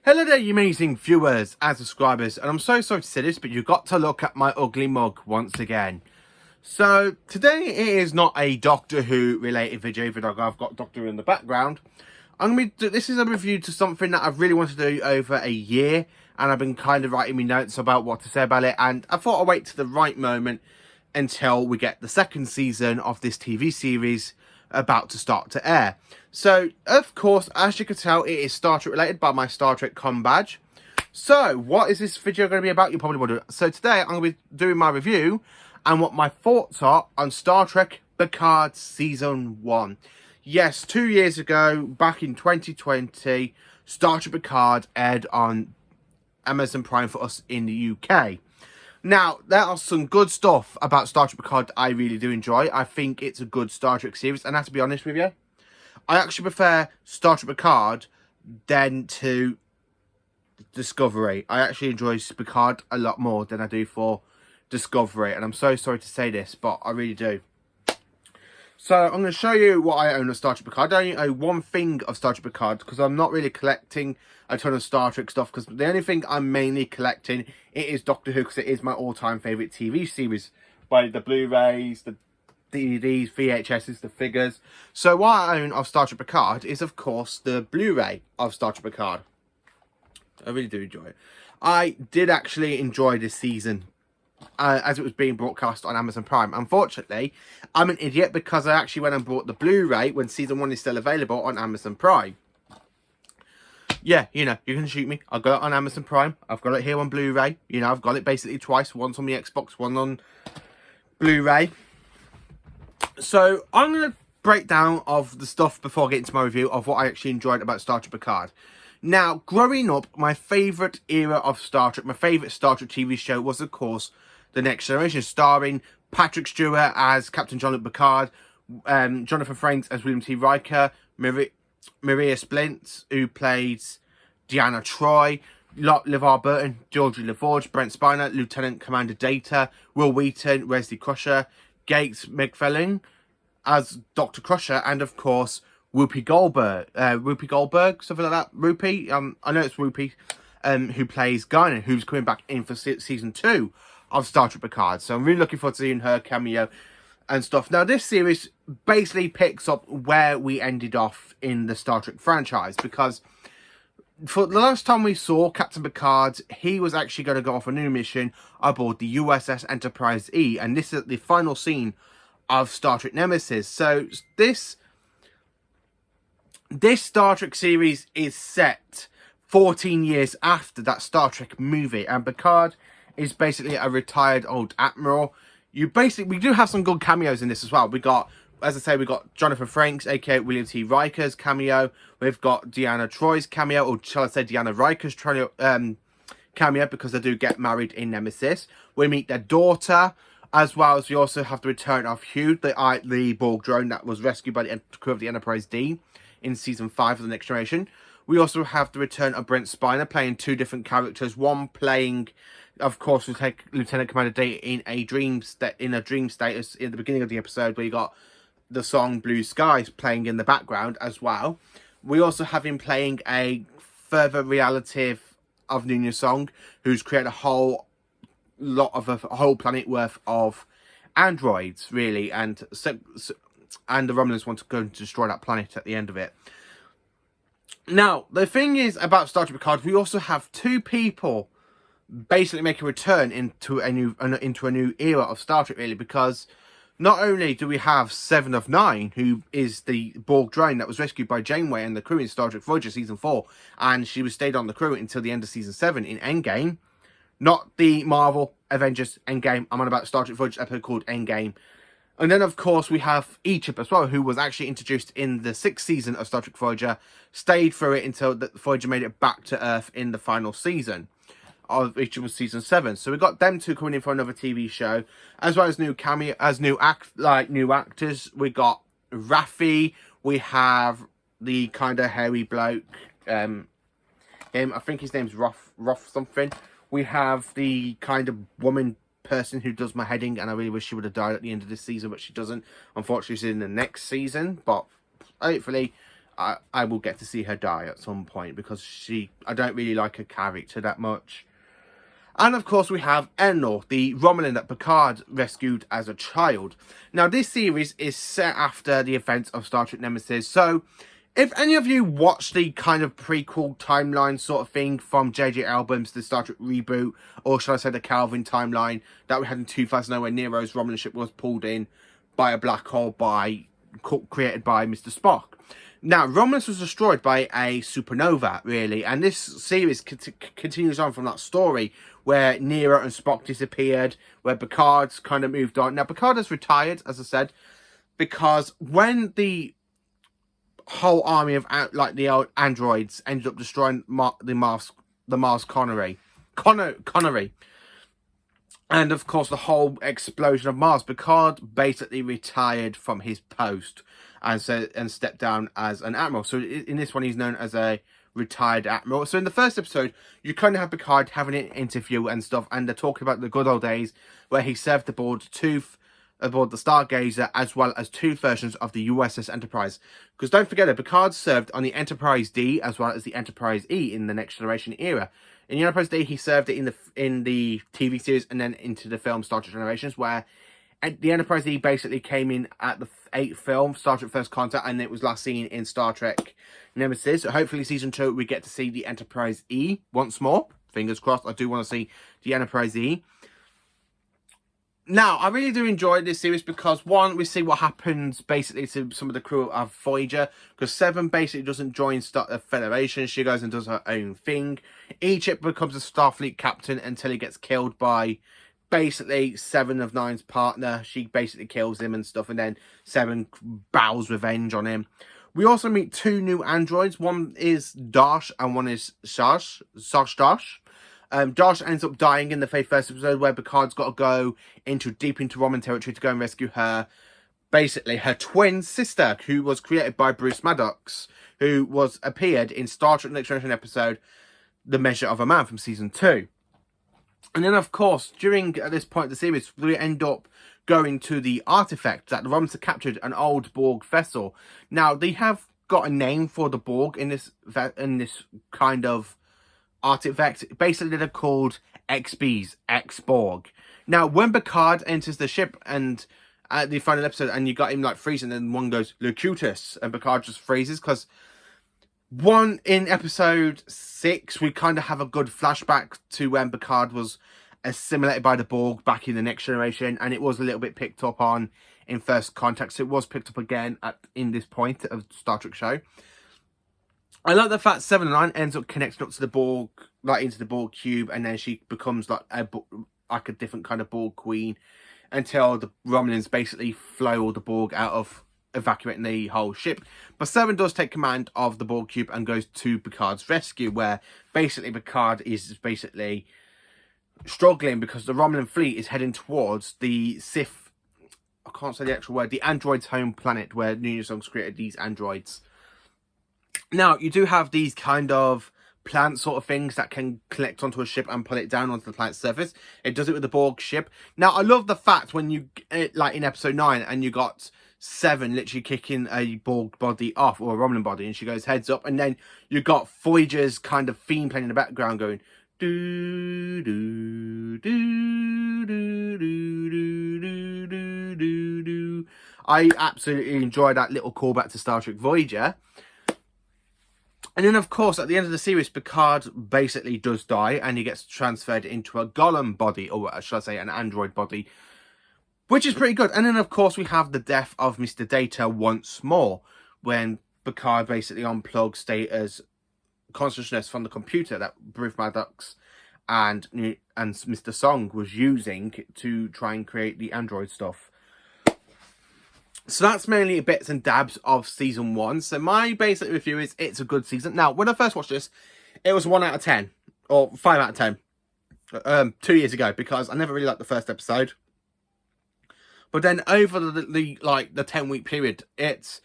Hello there, you amazing viewers and subscribers, and I'm so sorry to say this, but you've got to look at my ugly mug once again. So, today it is not a Doctor Who related video, even though I've got Doctor Who in the background. This is a review to something that I've really wanted to do over a year, and I've been kind of writing me notes about what to say about it, and I thought I'd wait to the right moment until we get the second season of this TV series about to start to air. So, of course, as you can tell, it is Star Trek related by my Star Trek com badge. So, what is this video going to be about? You probably wonder. So, today I'm going to be doing my review and what my thoughts are on Star Trek Picard Season 1. Yes, 2 years ago, back in 2020, Star Trek Picard aired on Amazon Prime for us in the UK. Now, there are some good stuff about Star Trek Picard that I really do enjoy. I think it's a good Star Trek series, and I have to be honest with you, I actually prefer Star Trek Picard than to Discovery. I actually enjoy Picard a lot more than I do for Discovery, and I'm so sorry to say this, but I really do. So, I'm going to show you what I own of Star Trek Picard. I only own one thing of Star Trek Picard because I'm not really collecting a ton of Star Trek stuff, because the only thing I'm mainly collecting, it is Doctor Who, because it is my all-time favourite TV series. By the Blu-rays, the DVDs, VHSs, the figures. So what I own of Star Trek Picard is, of course, the Blu-ray of Star Trek Picard. I really do enjoy it. I did actually enjoy this season as it was being broadcast on Amazon Prime. Unfortunately, I'm an idiot because I actually went and bought the Blu-ray when Season 1 is still available on Amazon Prime. Yeah, you know, you can shoot me. I got it on Amazon Prime. I've got it here on Blu-ray. You know, I've got it basically twice. Once on the Xbox, one on Blu-ray. So, I'm going to break down of the stuff before getting to my review of what I actually enjoyed about Star Trek Picard. Now, growing up, my favourite era of Star Trek, my favourite Star Trek TV show was, of course, The Next Generation, starring Patrick Stewart as Captain Jean-Luc Picard, Jonathan Frakes as William T. Riker, Maria Splint, who plays Deanna Troi, LeVar Burton, Georgie LaForge, Brent Spiner, Lieutenant Commander Data, Will Wheaton, Wesley Crusher, Gates McFarlane as Dr. Crusher, and of course Whoopi Goldberg, something like that. Whoopi, I know it's Whoopi, who plays Guinan, who's coming back in for season 2 of Star Trek Picard. So I'm really looking forward to seeing her cameo and stuff. Now, this series basically picks up where we ended off in the Star Trek franchise, because for the last time we saw Captain Picard, he was actually going to go off a new mission aboard the USS Enterprise E, and this is the final scene of Star Trek Nemesis. So this Star Trek series is set 14 years after that Star Trek movie, and Picard is basically a retired old admiral. We do have some good cameos in this as well. We got, as I say, we got Jonathan Frakes, aka William T. Riker's cameo. We've got Deanna Troi's cameo, or shall I say Deanna Riker's cameo, because they do get married in Nemesis. We meet their daughter, as well as we also have the return of Hugh, the Borg drone that was rescued by the crew of the Enterprise D in Season 5 of The Next Generation. We also have the return of Brent Spiner, playing two different characters. One playing, of course, we take Lieutenant Commander Data in a dream status in the beginning of the episode, where you got the song Blue Skies playing in the background as well. We also have him playing a further relative of Nuna's song, who's created a whole planet worth of androids, really, and the Romulans want to go and destroy that planet at the end of it. Now, the thing is about Star Trek Picard, we also have two people basically make a return into a new era of Star Trek, really, because not only do we have Seven of Nine, who is the Borg drone that was rescued by Janeway and the crew in Star Trek Voyager Season 4, and she was stayed on the crew until the end of Season 7 in Endgame. Not the Marvel Avengers Endgame. I'm on about Star Trek Voyager episode called Endgame. And then, of course, we have Egypt as well, who was actually introduced in the 6th season of Star Trek Voyager, stayed through it until the Voyager made it back to Earth in the final season, of which was Season 7. So we got them two coming in for another TV show, as well as new actors. We got Raffi. We have the kind of hairy bloke. I think his name's Ruff something. We have the kind of woman person who does my heading, and I really wish she would have died at the end of this season, but she doesn't. Unfortunately, she's in the next season, but hopefully I will get to see her die at some point, because I don't really like her character that much. And of course we have Enor, the Romulan that Picard rescued as a child. Now this series is set after the events of Star Trek Nemesis, so if any of you watched the kind of prequel timeline sort of thing from J.J. Abrams, the Star Trek reboot, or should I say the Calvin timeline that we had in 2009 when Nero's Romulan ship was pulled in by a black hole created by Mr. Spock. Now, Romulus was destroyed by a supernova, really, and this series continues on from that story where Nero and Spock disappeared, where Picard's kind of moved on. Now, Picard has retired, as I said, because when the whole army of the old androids ended up destroying the Mars Connery, and of course the whole explosion of Mars, Picard basically retired from his post and stepped down as an admiral. So in this one, he's known as a retired admiral. So in the first episode, you kind of have Picard having an interview and stuff, and they're talking about the good old days where he served aboard the Stargazer, as well as two versions of the USS Enterprise. Because don't forget that Picard served on the Enterprise D as well as the Enterprise E in the Next Generation era. In the Enterprise D, he served it in the TV series and then into the film Star Trek Generations, where the Enterprise E basically came in at the 8th film, Star Trek First Contact, and it was last seen in Star Trek Nemesis. So hopefully season 2 we get to see the Enterprise E once more. Fingers crossed. I do want to see the Enterprise E. Now, I really do enjoy this series because, one, we see what happens basically to some of the crew of Voyager, because Seven basically doesn't join the Federation. She goes and does her own thing. Each becomes a Starfleet captain until he gets killed by basically Seven of Nine's partner. She basically kills him and stuff, and then Seven vows revenge on him. We also meet two new androids. One is Dash and one is Dash. Dash ends up dying in the first episode, where Picard's got to go deep into Roman territory to go and rescue her, basically her twin sister, who was created by Bruce Maddox, who appeared in Star Trek Next Generation episode The Measure of a Man from season 2. And then, of course, at this point of the series, we end up going to the artifact that the Romans have captured, an old Borg vessel. Now, they have got a name for the Borg in this kind of artifact. Basically, they're called XBs, X-Borg. Now, when Picard enters the ship and at the final episode, and you got him like freezing, and then one goes, Locutus, and Picard just freezes, because in episode 6, we kind of have a good flashback to when Picard was assimilated by the Borg back in the Next Generation, and it was a little bit picked up on in First Contact, so it was picked up again in this point of the Star Trek show. I like the fact 7 and 9 ends up connecting up to the Borg, like into the Borg cube, and then she becomes like a different kind of Borg queen, until the Romulans basically flow all the Borg out of evacuating the whole ship. But 7 does take command of the Borg cube and goes to Picard's rescue, where basically Picard is basically struggling because the Romulan fleet is heading towards the Sith, I can't say the actual word, the androids' home planet, where Nuno Songs created these androids. Now, you do have these kind of plant sort of things that can collect onto a ship and pull it down onto the planet's surface. It does it with the Borg ship. Now, I love the fact when you, like in episode 9, and you got 7 literally kicking a Borg body off, or a Romulan body, and she goes heads up, and then you got Voyager's kind of theme playing in the background going do do do do do do do do do. I absolutely enjoy that little callback to Star Trek Voyager. And then, of course, at the end of the series, Picard basically does die, and he gets transferred into a Golem body, or should I say an android body, which is pretty good. And then, of course, we have the death of Mr. Data once more, when Picard basically unplugs Data's consciousness from the computer that Bruce Maddox and Mr. Song was using to try and create the android stuff. So that's mainly bits and dabs of season 1. So my basic review is it's a good season. Now, when I first watched this, it was 1 out of 10. Or 5 out of 10. 2 years ago, because I never really liked the first episode. But then over the 10-week period, it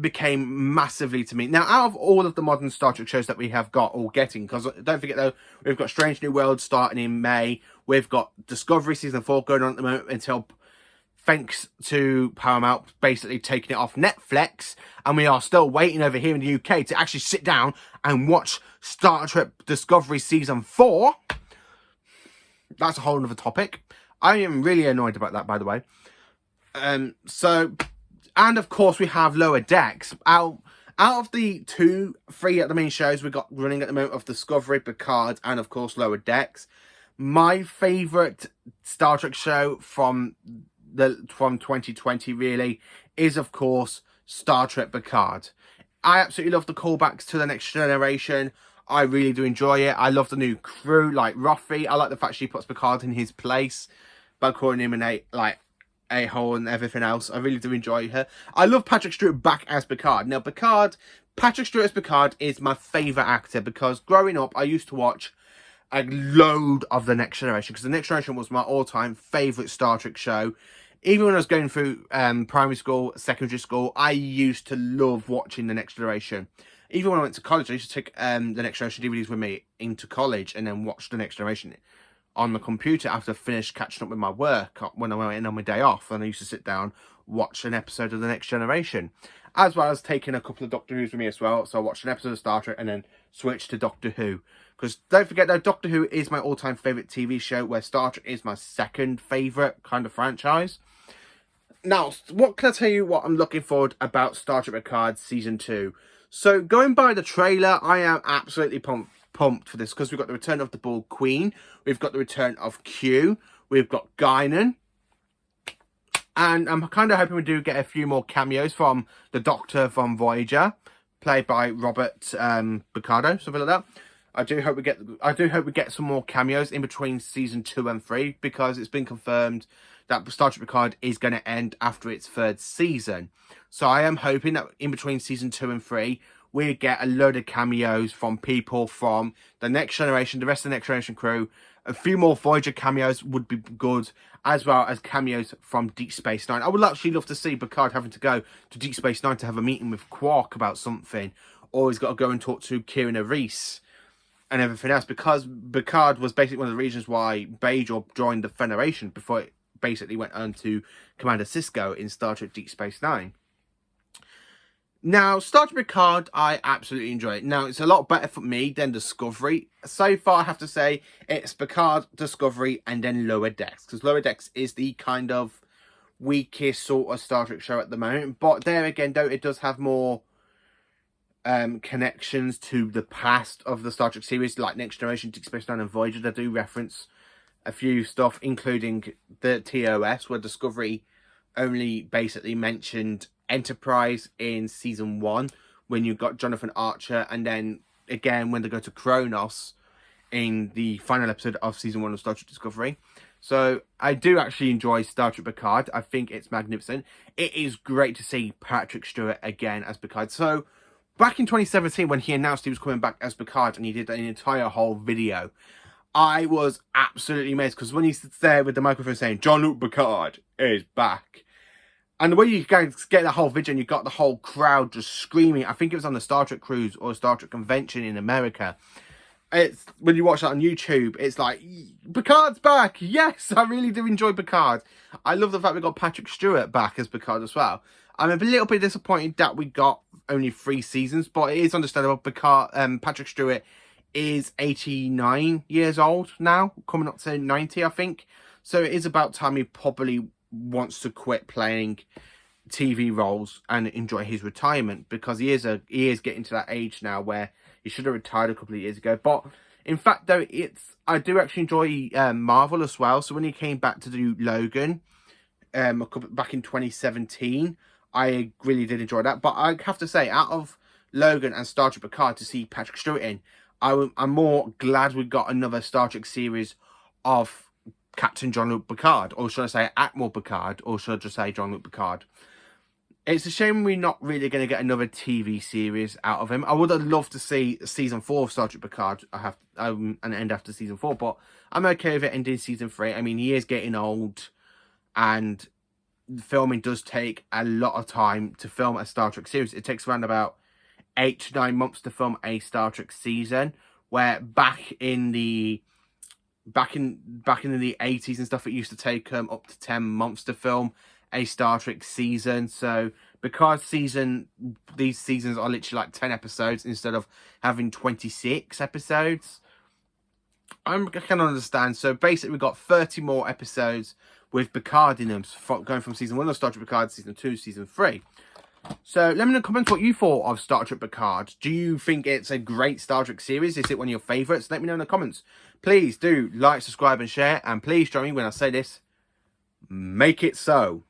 became massively to me. Now, out of all of the modern Star Trek shows that we have got all getting, because don't forget though, we've got Strange New Worlds starting in May. We've got Discovery season 4 going on at the moment until thanks to Paramount basically taking it off Netflix, and we are still waiting over here in the UK to actually sit down and watch Star Trek Discovery Season 4. That's a whole other topic. I am really annoyed about that, by the way. And of course we have Lower Decks. Out of the 3 at the main shows we got running at the moment of Discovery, Picard, and of course Lower Decks, my favourite Star Trek show from 2020 really is of course Star Trek Picard. I absolutely love the callbacks to The Next Generation. I really do enjoy it. I love the new crew, like Ruffy. I like the fact she puts Picard in his place by calling him an a-hole and everything else. I really do enjoy her. I love Patrick Stewart back as Picard. Now, Patrick Stewart as Picard is my favourite actor because growing up, I used to watch a load of The Next Generation because The Next Generation was my all-time favourite Star Trek show. Even when I was going through primary school, secondary school, I used to love watching The Next Generation. Even when I went to college, I used to take The Next Generation DVDs with me into college and then watch The Next Generation on the computer after I finished catching up with my work when I went in on my day off. And I used to sit down, watch an episode of The Next Generation, as well as taking a couple of Doctor Who's with me as well. So I watched an episode of Star Trek and then switched to Doctor Who. Because don't forget though, Doctor Who is my all-time favourite TV show, where Star Trek is my second favourite kind of franchise. Now, what can I tell you what I'm looking forward about Star Trek Picard Season 2? So, going by the trailer, I am absolutely pumped for this, because we've got the return of the Borg Queen, we've got the return of Q, we've got Guinan, and I'm kind of hoping we do get a few more cameos from the Doctor from Voyager, played by Robert Picardo, something like that. I do hope we get some more cameos in between season 2 and 3, because it's been confirmed that Star Trek Picard is going to end after its 3rd season. So I am hoping that in between season 2 and 3, we get a load of cameos from people from the Next Generation, the rest of the Next Generation crew. A few more Voyager cameos would be good, as well as cameos from Deep Space Nine. I would actually love to see Picard having to go to Deep Space Nine to have a meeting with Quark about something, or he's got to go and talk to Kieran Reese and everything else, because Picard was basically one of the reasons why Bajor joined the Federation before it basically went on to Commander Sisko in Star Trek Deep Space Nine. Now, Star Trek Picard, I absolutely enjoy it. Now, it's a lot better for me than Discovery. So far, I have to say, it's Picard, Discovery, and then Lower Decks. Because Lower Decks is the kind of weakest sort of Star Trek show at the moment. But there again, though, it does have more connections to the past of the Star Trek series, like Next Generation, Deep Space Nine, and Voyager. They do reference a few stuff, including the TOS, where Discovery only basically mentioned Enterprise in season 1 when you got Jonathan Archer, and then again when they go to Kronos in the final episode of season 1 of Star Trek Discovery. So I do actually enjoy Star Trek Picard. I think it's magnificent. It is great to see Patrick Stewart again as Picard. So back in 2017, when he announced he was coming back as Picard and he did an entire whole video, I was absolutely amazed, because when he sits there with the microphone saying Jean-Luc Picard is back, and the way you guys get the whole video and you got the whole crowd just screaming, I think it was on the Star Trek cruise or Star Trek convention in America. It's when you watch that on YouTube, it's like, Picard's back. Yes, I really do enjoy Picard. I love the fact we got Patrick Stewart back as Picard as well. I'm a little bit disappointed that we got only 3 seasons, but it is understandable. Patrick Stewart is 89 years old now, coming up to 90, I think. So it is about time he probably wants to quit playing TV roles and enjoy his retirement, because he is getting to that age now where he should have retired a couple of years ago. But in fact, though, I do actually enjoy Marvel as well. So when he came back to do Logan back in 2017, I really did enjoy that. But I have to say, out of Logan and Star Trek Picard, to see Patrick Stewart in, I'm more glad we got another Star Trek series of Captain Jean-Luc Picard, or should I say Admiral Picard, or should I just say Jean-Luc Picard. It's a shame we're not really going to get another TV series out of him. I would have loved to see season 4 of Star Trek Picard an end after season 4, but I'm okay with it ending season 3. I mean, he is getting old, and filming does take a lot of time to film a Star Trek series. It takes around about 8 to 9 months to film a Star Trek season, where back in the 80s and stuff, it used to take up to 10 months to film a Star Trek season. So because these seasons are literally like 10 episodes instead of having 26 episodes, I can understand. So basically we've got 30 more episodes with Picard in them, going from season 1 of Star Trek Picard to season 2, season 3. So let me know in the comments what you thought of Star Trek Picard. Do you think it's a great Star Trek series? Is it one of your favourites? Let me know in the comments. Please do like, subscribe and share. And please join me when I say this. Make it so.